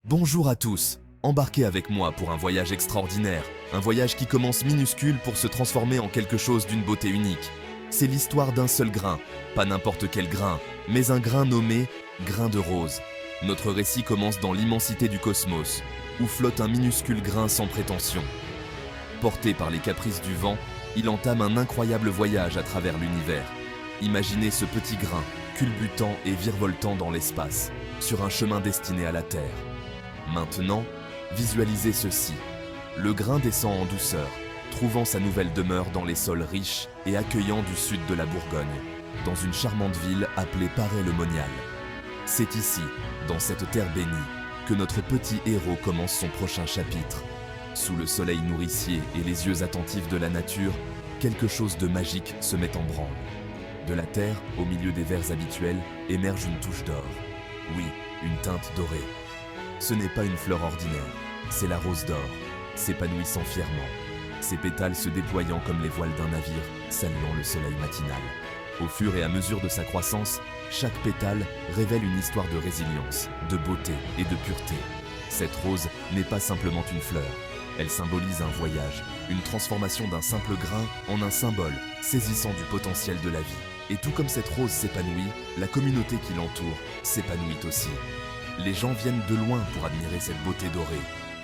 Bonjour à tous, embarquez avec moi pour un voyage extraordinaire, un voyage qui commence minuscule pour se transformer en quelque chose d'une beauté unique. C'est l'histoire d'un seul grain, pas n'importe quel grain, mais un grain nommé grain de rose. Notre récit commence dans l'immensité du cosmos, où flotte un minuscule grain sans prétention. Porté par les caprices du vent, il entame un incroyable voyage à travers l'univers. Imaginez ce petit grain, culbutant et virevoltant dans l'espace, sur un chemin destiné à la Terre. Maintenant, visualisez ceci. Le grain descend en douceur, trouvant sa nouvelle demeure dans les sols riches et accueillants du sud de la Bourgogne, dans une charmante ville appelée Paray-le-Monial. C'est ici, dans cette terre bénie, que notre petit héros commence son prochain chapitre. Sous le soleil nourricier et les yeux attentifs de la nature, quelque chose de magique se met en branle. De la terre, au milieu des vers habituels, émerge une touche d'or. Oui, une teinte dorée. Ce n'est pas une fleur ordinaire, c'est la rose d'or, s'épanouissant fièrement, ses pétales se déployant comme les voiles d'un navire, saluant le soleil matinal. Au fur et à mesure de sa croissance, chaque pétale révèle une histoire de résilience, de beauté et de pureté. Cette rose n'est pas simplement une fleur, elle symbolise un voyage, une transformation d'un simple grain en un symbole, saisissant du potentiel de la vie. Et tout comme cette rose s'épanouit, la communauté qui l'entoure s'épanouit aussi. Les gens viennent de loin pour admirer cette beauté dorée,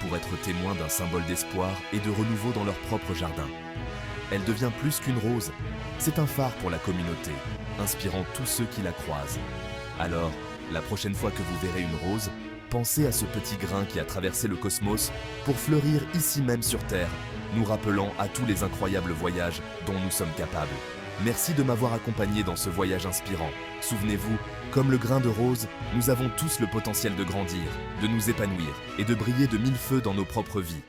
pour être témoins d'un symbole d'espoir et de renouveau dans leur propre jardin. Elle devient plus qu'une rose, c'est un phare pour la communauté, inspirant tous ceux qui la croisent. Alors, la prochaine fois que vous verrez une rose, pensez à ce petit grain qui a traversé le cosmos pour fleurir ici même sur Terre, nous rappelant à tous les incroyables voyages dont nous sommes capables. Merci de m'avoir accompagné dans ce voyage inspirant. Souvenez-vous, comme le grain de rose, nous avons tous le potentiel de grandir, de nous épanouir et de briller de mille feux dans nos propres vies.